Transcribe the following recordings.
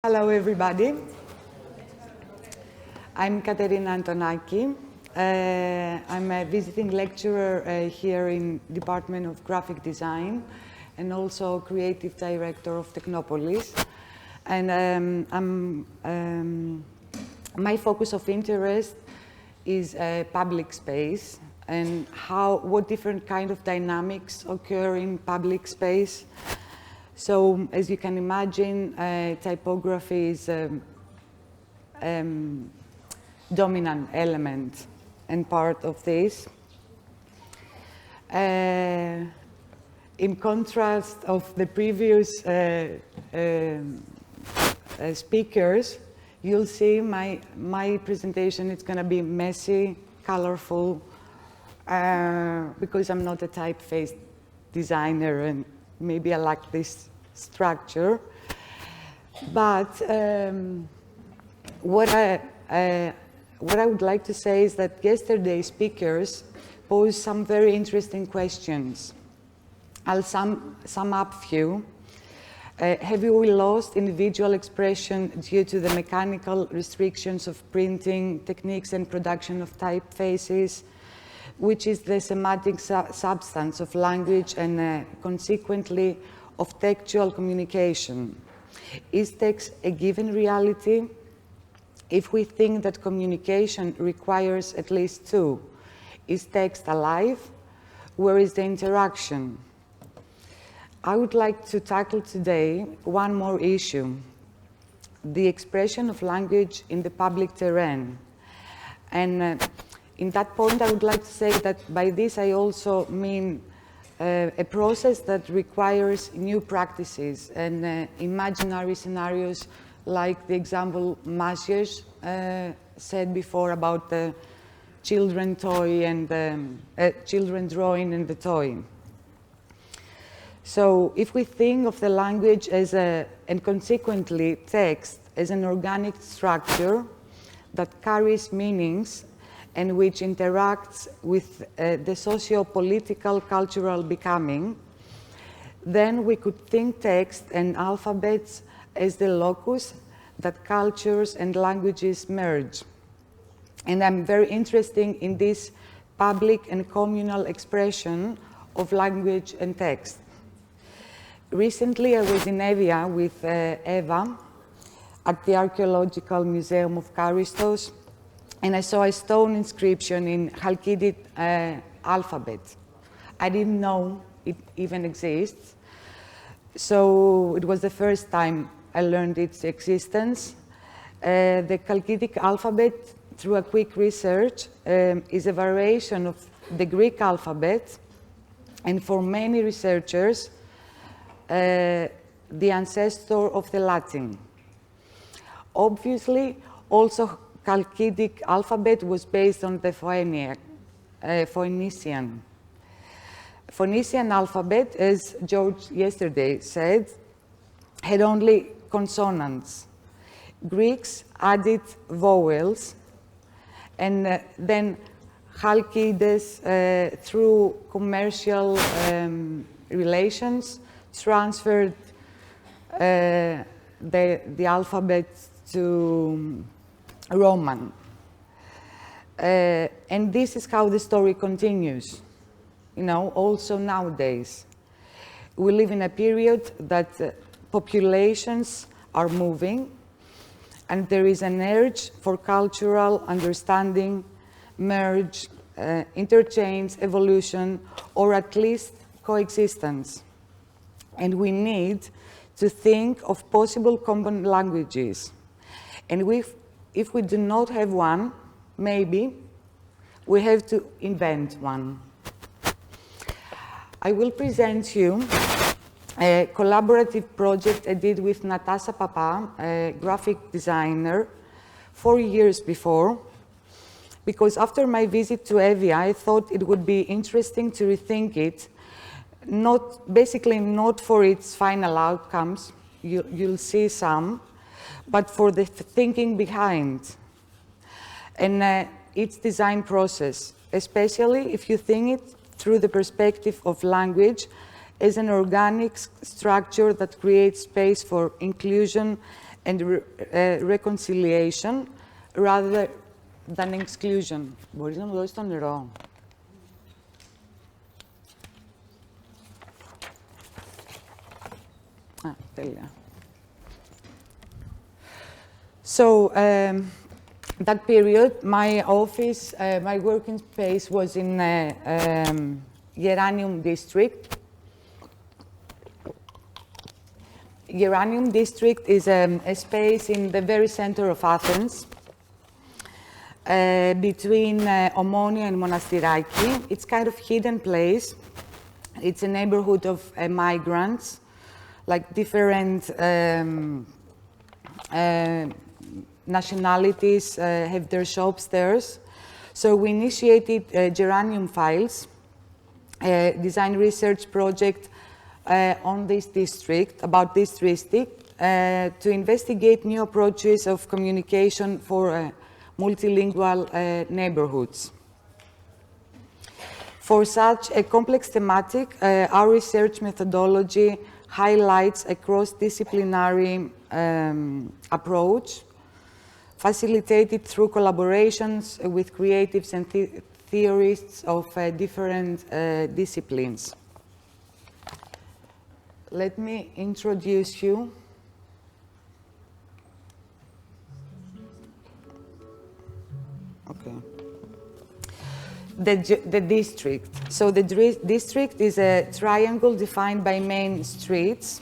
Hello, everybody. I'm Katerina Antonaki. I'm a visiting lecturer here in Department of Graphic Design and also Creative Director of Technopolis. And my focus of interest is public space and what different kind of dynamics occur in public space. So, as you can imagine, typography is a dominant element and part of this. In contrast of the previous speakers, you'll see my presentation is going to be messy, colorful, because I'm not a typeface designer and maybe I lack this structure. But what I would like to say is that yesterday's speakers posed some very interesting questions. I'll sum up a few. Have we lost individual expression due to the mechanical restrictions of printing techniques and production of typefaces, which is the semantic substance of language and consequently of textual communication? Is text a given reality? If we think that communication requires at least two, is text alive? Where is the interaction? I would like to tackle today one more issue, the expression of language in the public terrain. And in that point, I would like to say that by this I also mean a process that requires new practices and imaginary scenarios, like the example Maciej said before about the children toy and children drawing and the toy. So if we think of the language as and consequently text as an organic structure that carries meanings and which interacts with the socio-political cultural becoming, then we could think text and alphabets as the locus that cultures and languages merge. And I'm very interested in this public and communal expression of language and text. Recently, I was in Evia with Eva at the Archaeological Museum of Karistos, and I saw a stone inscription in Chalkidid alphabet. I didn't know it even exists. So it was the first time I learned its existence. The Chalkidic alphabet, through a quick research, is a variation of the Greek alphabet, and for many researchers, the ancestor of the Latin. Obviously, also Chalkidic alphabet was based on the Phoenician. Phoenician alphabet, as George yesterday said, had only consonants. Greeks added vowels, and then Chalkides, through commercial relations, transferred the alphabet to Roman. And this is how the story continues, also nowadays. We live in a period that populations are moving, and there is an urge for cultural understanding, merge, interchange, evolution, or at least coexistence. And we need to think of possible common languages. And if we do not have one, maybe we have to invent one. I will present you a collaborative project I did with Natasha Papa, a graphic designer, 4 years before, because after my visit to Evia, I thought it would be interesting to rethink it, basically not for its final outcomes, you'll see some, but for the thinking behind and its design process, especially if you think it through the perspective of language as an organic structure that creates space for inclusion and reconciliation rather than exclusion. Μπορείς να μου δώσεις το νερό? Τέλεια. So, that period, my office, my working space was in Uranium District. Uranium District is a space in the very center of Athens, between Omonia and Monastiraki. It's kind of hidden place. It's a neighborhood of migrants, like different nationalities have their shops there. So we initiated Geranium Files, a design research project on this district, about this district, to investigate new approaches of communication for multilingual neighborhoods. For such a complex thematic, our research methodology highlights a cross-disciplinary approach, facilitated through collaborations with creatives and theorists of different disciplines. Let me introduce you. Okay. The district. So the district is a triangle defined by main streets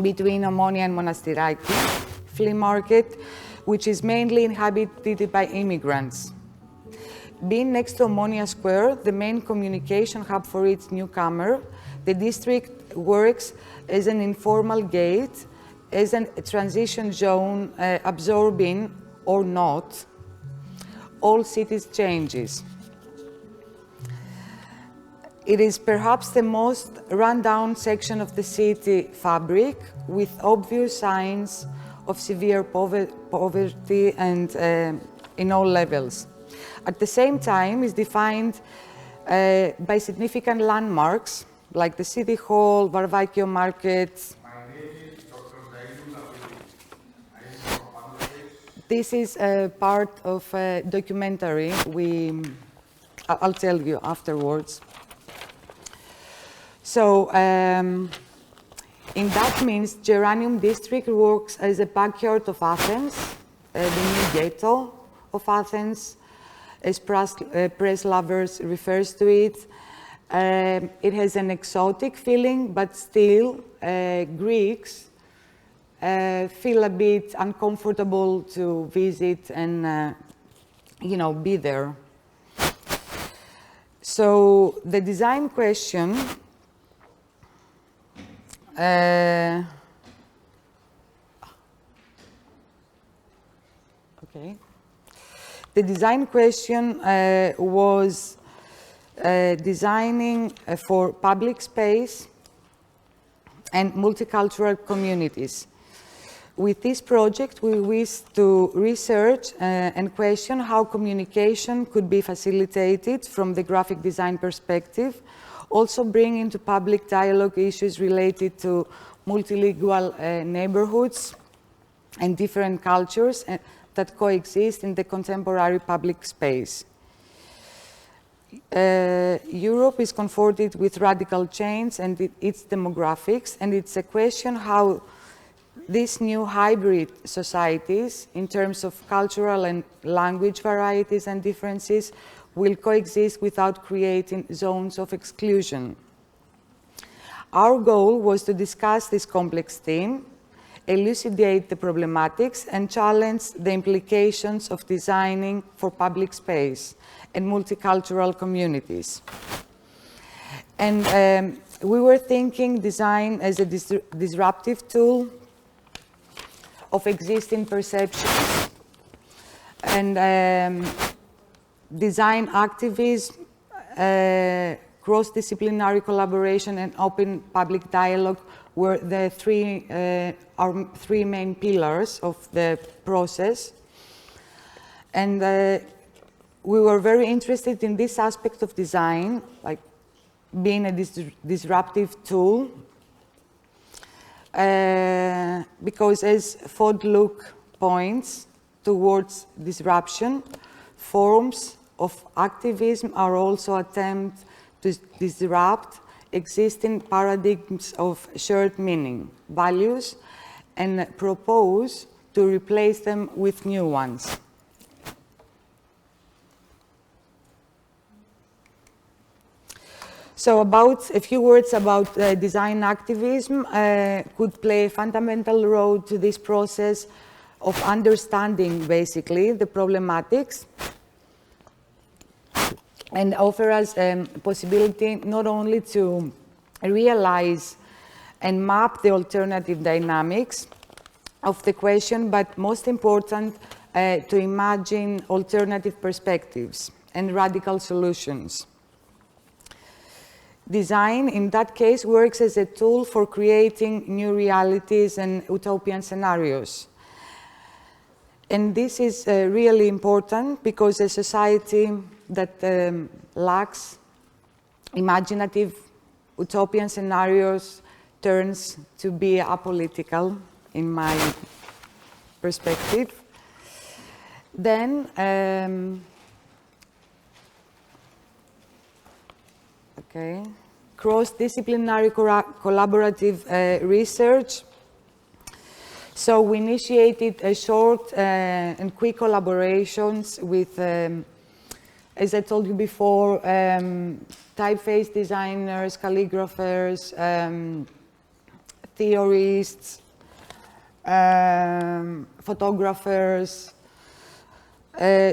between Omonia and Monastiraki, flea market, which is mainly inhabited by immigrants. Being next to Omonia Square, the main communication hub for its newcomer, the district works as an informal gate, as a transition zone absorbing, or not, all cities' changes. It is perhaps the most run-down section of the city fabric, with obvious signs of severe poverty and in all levels. At the same time, is defined by significant landmarks like the City Hall, Varvakio Market. My name is Dr. This is a part of a documentary. I'll tell you afterwards. So, in that means, Geranium District works as a backyard of Athens, the new ghetto of Athens, as press lovers refers to it. It has an exotic feeling, but still Greeks feel a bit uncomfortable to visit and, be there. So the design question okay. The design question was designing for public space and multicultural communities. With this project, we wish to research and question how communication could be facilitated from the graphic design perspective, also bring into public dialogue issues related to multilingual neighborhoods and different cultures that coexist in the contemporary public space. Europe is confronted with radical change and its demographics, and it's a question how these new hybrid societies, in terms of cultural and language varieties and differences, will coexist without creating zones of exclusion. Our goal was to discuss this complex theme, elucidate the problematics, and challenge the implications of designing for public space and multicultural communities. And we were thinking design as a disruptive tool of existing perceptions, and design activism, cross-disciplinary collaboration, and open public dialogue were the our three main pillars of the process. And we were very interested in this aspect of design, like being a disruptive tool, because as Fogg points towards disruption, forms of activism are also attempts to disrupt existing paradigms of shared meaning, values, and propose to replace them with new ones. So a few words about design activism could play a fundamental role to this process of understanding, basically, the problematics, and offer us a possibility not only to realize and map the alternative dynamics of the question, but most important, to imagine alternative perspectives and radical solutions. Design, in that case, works as a tool for creating new realities and utopian scenarios. And this is really important because a society that lacks imaginative utopian scenarios turns to be apolitical, in my perspective. Then, cross-disciplinary collaborative research. So we initiated a short and quick collaborations with, as I told you before, typeface designers, calligraphers, theorists, photographers,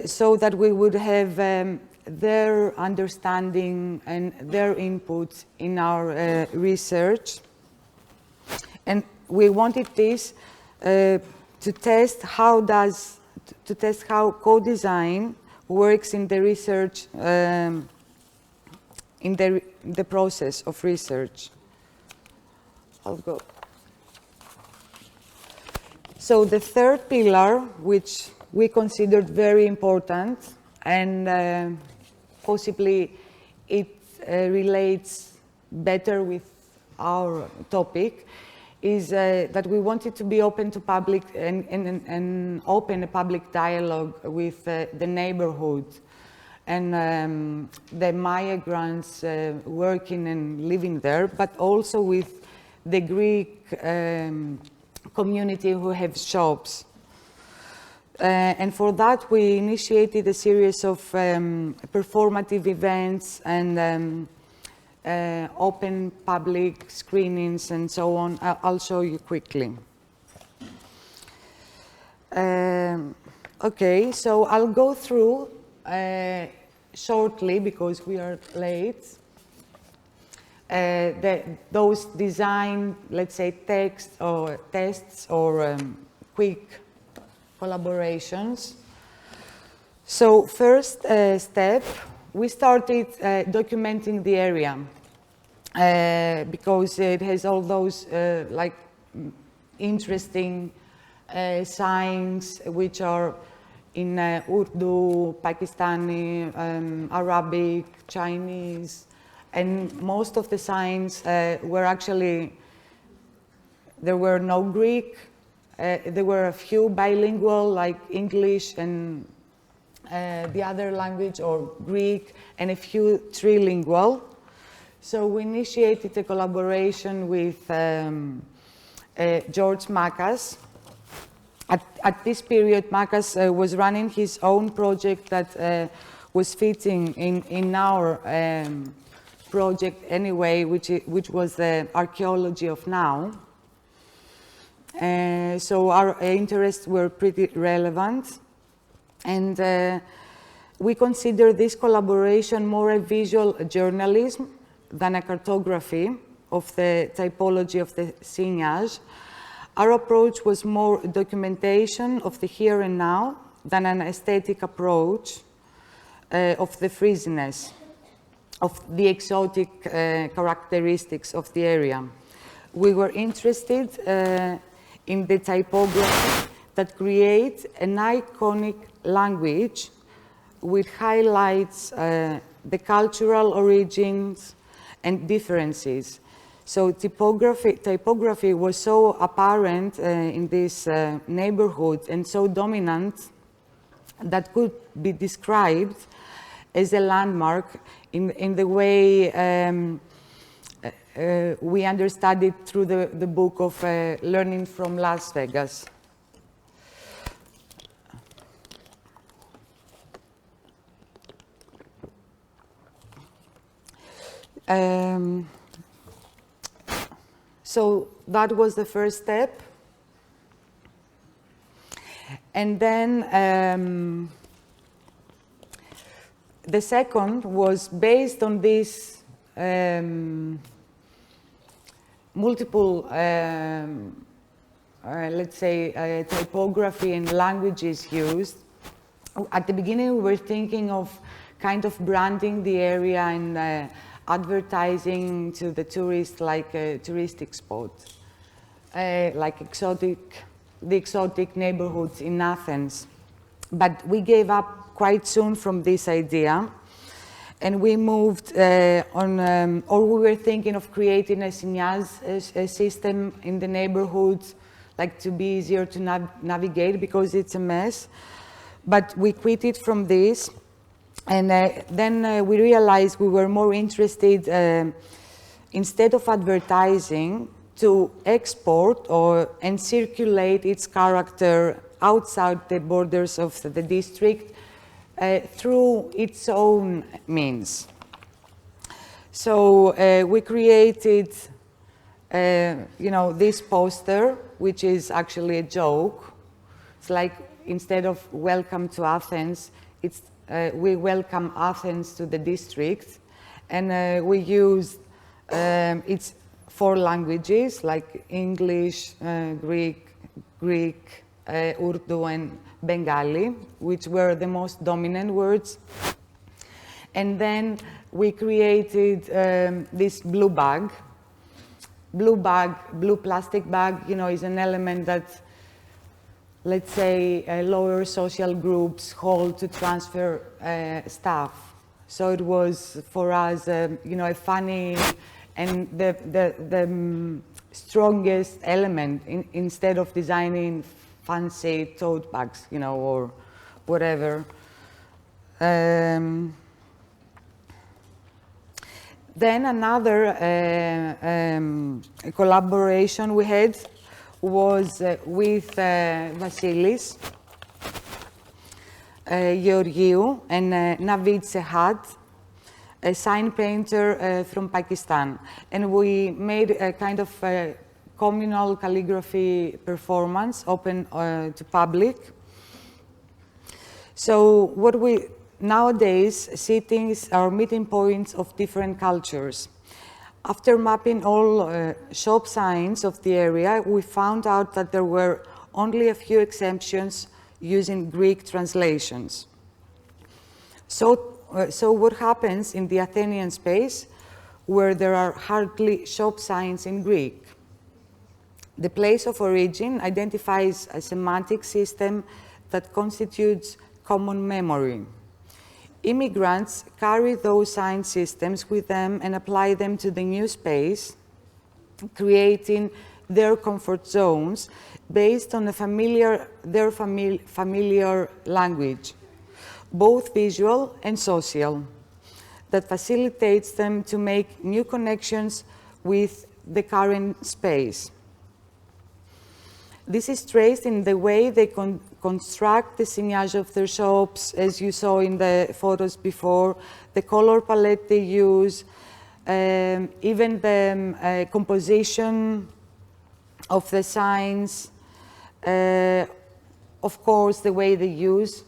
so that we would have their understanding and their input in our research. And we wanted this to test how co-design works in the research, in the process of research. I'll go. So the third pillar, which we considered very important, and possibly it relates better with our topic, is that we wanted to be open to public and open a public dialogue with the neighborhood and the migrants working and living there, but also with the Greek community who have shops. And for that, we initiated a series of performative events and open public screenings and so on. I'll show you quickly. Okay, so I'll go through shortly, because we are late, those design, let's say, tests or quick collaborations. So first step, we started documenting the area because it has all those like interesting signs which are in Urdu, Pakistani, Arabic, Chinese, and most of the signs were actually, there were no Greek. There were a few bilingual, like English and the other language, or Greek, and a few trilingual. So we initiated a collaboration with George Makas. At this period, Makas was running his own project that was fitting in our project anyway, which was the archaeology of now. So our interests were pretty relevant, and we consider this collaboration more a visual journalism than a cartography of the typology of the sillage. Our approach was more documentation of the here and now than an aesthetic approach of the freeziness, of the exotic characteristics of the area. We were interested in the typography that creates an iconic language which highlights the cultural origins and differences. So typography was so apparent in this neighborhood and so dominant that could be described as a landmark in the way we understand it through the book of Learning from Las Vegas. So that was the first step. And then the second was based on this multiple, let's say, typography and languages used. At the beginning, we were thinking of kind of branding the area and advertising to the tourists like a touristic spot, like the exotic neighborhoods in Athens. But we gave up quite soon from this idea, and we moved on, or we were thinking of creating a signage system in the neighborhoods, like to be easier to navigate because it's a mess. But we quit it from this. And then we realized we were more interested, instead of advertising, to export and circulate its character outside the borders of the district through its own means. So we created, this poster, which is actually a joke. It's like, instead of "Welcome to Athens," it's we welcome Athens to the district, and we use its 4 languages like English, Greek, Urdu, and Bengali, which were the most dominant words. And then we created this blue bag. Blue plastic bag, is an element that, let's say, lower social groups hold to transfer stuff. So it was for us, a funny and the strongest element instead of designing fancy tote bags, or whatever. Then another collaboration we had was with Vasilis, Georgiou, and Navid Sehat, a sign painter from Pakistan. And we made a kind of communal calligraphy performance open to public. So nowadays, sittings are meeting points of different cultures. After mapping all shop signs of the area, we found out that there were only a few exceptions using Greek translations. So what happens in the Athenian space, where there are hardly shop signs in Greek? The place of origin identifies a semantic system that constitutes common memory. Immigrants carry those sign systems with them and apply them to the new space, creating their comfort zones based on their familiar language, both visual and social, that facilitates them to make new connections with the current space. This is traced in the way they construct the signage of their shops, as you saw in the photos before, the color palette they use, even the composition of the signs, of course, the way they use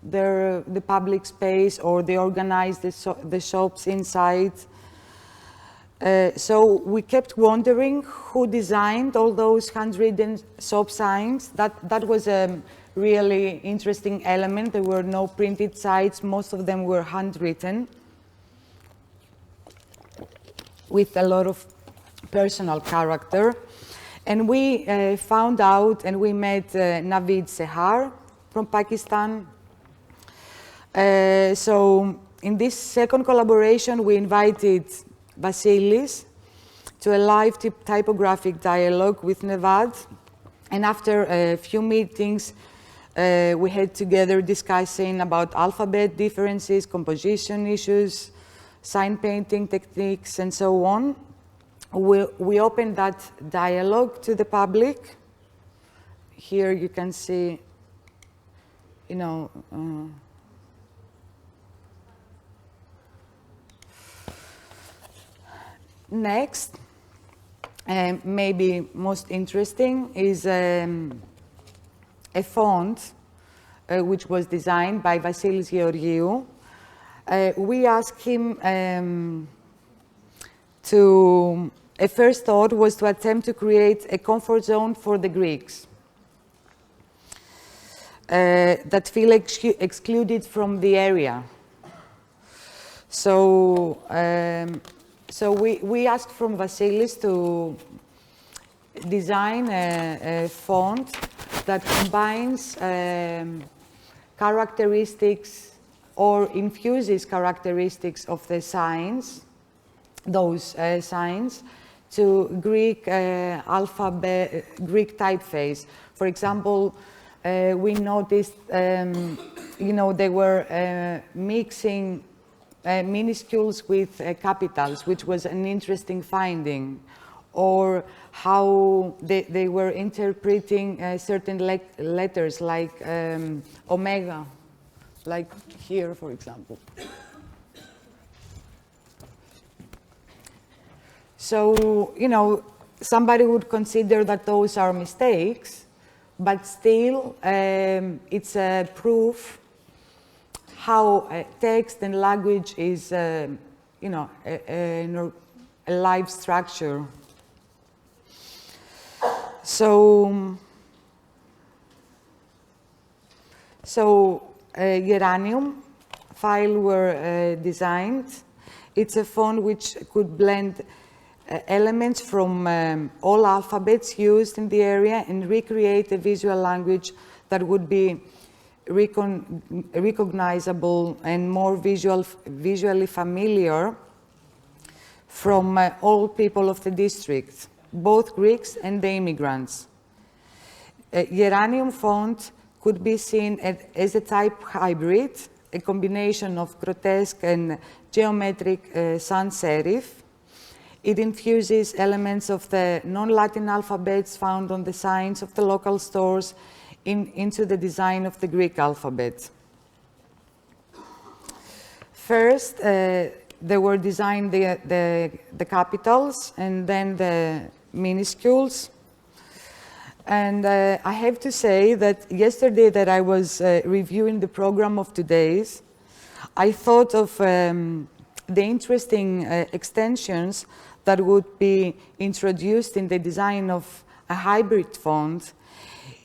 the public space, or they organize the shops inside. So we kept wondering who designed all those handwritten shop signs. That was a really interesting element. There were no printed sites. Most of them were handwritten with a lot of personal character. And we found out, and we met Navid Sehat from Pakistan. So in this second collaboration, we invited Vasilis to a live typographic dialogue with Nevad. And after a few meetings we had together discussing about alphabet differences, composition issues, sign painting techniques, and so on. We opened that dialogue to the public. Here you can see, next, maybe most interesting, is a font which was designed by Vasilis Georgiou. We asked him a first thought was to attempt to create a comfort zone for the Greeks that feel excluded from the area. So, we asked from Vasilis to design a font that combines characteristics or infuses characteristics of the signs, those signs, to Greek alphabet, Greek typeface. For example, we noticed, they were mixing minuscules with capitals, which was an interesting finding, or how they were interpreting certain letters like omega, like here, for example. So, somebody would consider that those are mistakes, but still it's a proof how text and language is, a live structure. So Uranium file were designed. It's a font which could blend elements from all alphabets used in the area and recreate a visual language that would be recognizable and more visually familiar from all people of the district, both Greeks and the immigrants. Uranium font could be seen as a type hybrid, a combination of grotesque and geometric sans serif. It infuses elements of the non-Latin alphabets found on the signs of the local stores into the design of the Greek alphabet. First, they were designed the capitals and then the minuscules. And I have to say that yesterday that I was reviewing the program of today's, I thought of the interesting extensions that would be introduced in the design of a hybrid font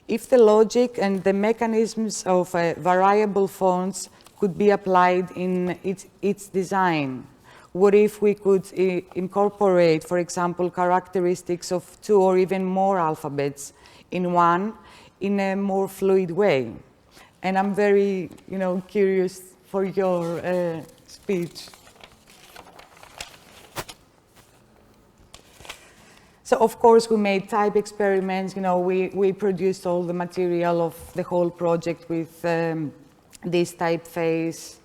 if the logic and the mechanisms of variable fonts could be applied in its design. What if we could incorporate, for example, characteristics of 2 or even more alphabets in one in a more fluid way? And I'm very, curious for your speech. So, of course, we made type experiments. We produced all the material of the whole project with this typeface.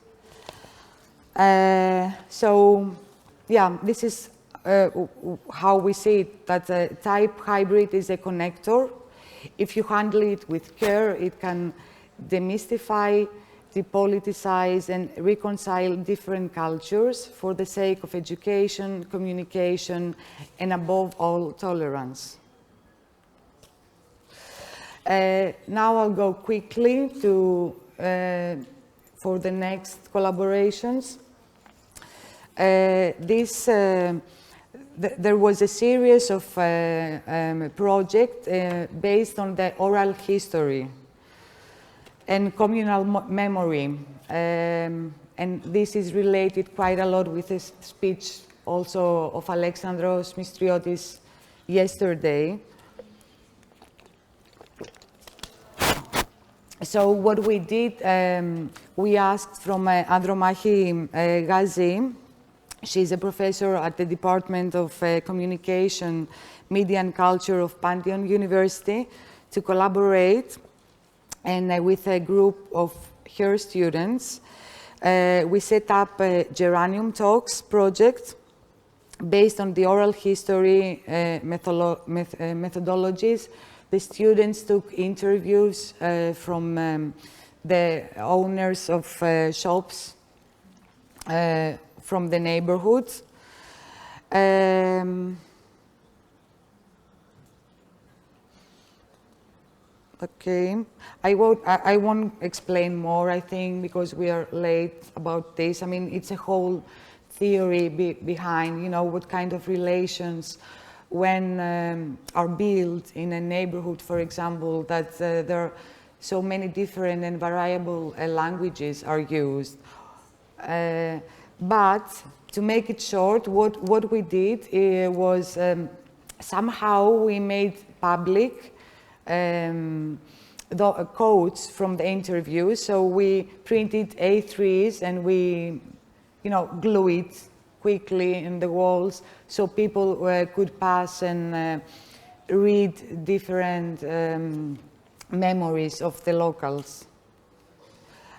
So, yeah, this is how we see it, that a type hybrid is a connector. If you handle it with care, it can demystify, depoliticize, and reconcile different cultures for the sake of education, communication, and above all, tolerance. Now I'll go quickly for the next collaborations. There was a series of projects based on the oral history and communal memory. And this is related quite a lot with the speech also of Alexandros Mistriotis yesterday. So what we did, we asked from Andromachi Gazi She's a professor at the Department of Communication, Media and Culture of Pantheon University, to collaborate, and with a group of her students, we set up a Geranium Talks project based on the oral history methodologies. The students took interviews from the owners of shops from the neighborhoods. Okay, I won't explain more, I think, because we are late about this. I mean, it's a whole theory behind, you know, what kind of relations when are built in a neighborhood, for example, that there are so many different and variable languages are used. But to make it short, what we did was somehow we made public the quotes from the interview. So we printed A3s and we, you know, glue it quickly in the walls so people could pass and read different memories of the locals.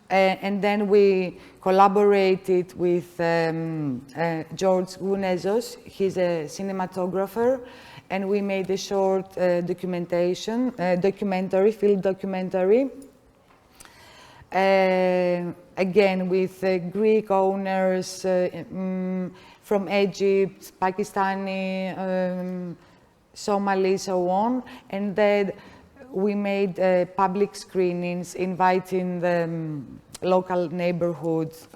And then we collaborated with George Gounezos. He's a cinematographer, and we made a short documentary, film documentary, again with Greek owners from Egypt, Pakistani, Somali, so on, and then we made public screenings inviting the local neighborhoods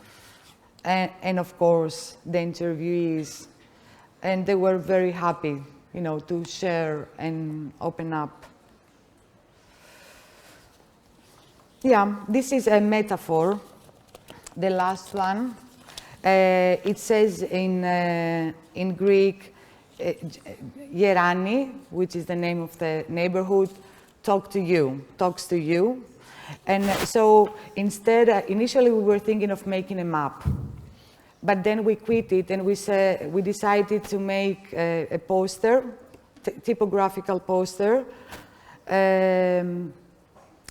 and of course the interviewees, and they were very happy, you know, to share and open up. Yeah, this is a metaphor, the last one. It says in Greek, Gerani, which is the name of the neighborhood, talks to you. And so instead, initially we were thinking of making a map, but then we quit it and we decided to make a poster, typographical poster,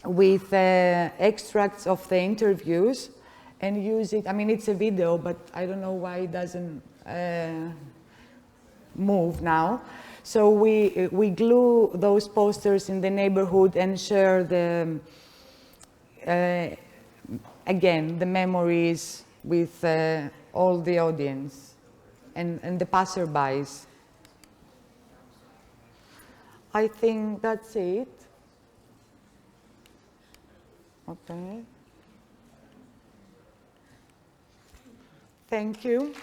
with extracts of the interviews and use it. I mean, it's a video, but I don't know why it doesn't move now. So we glue those posters in the neighborhood and share the, again, the memories with all the audience and the passerbys. I think that's it. Okay. Thank you.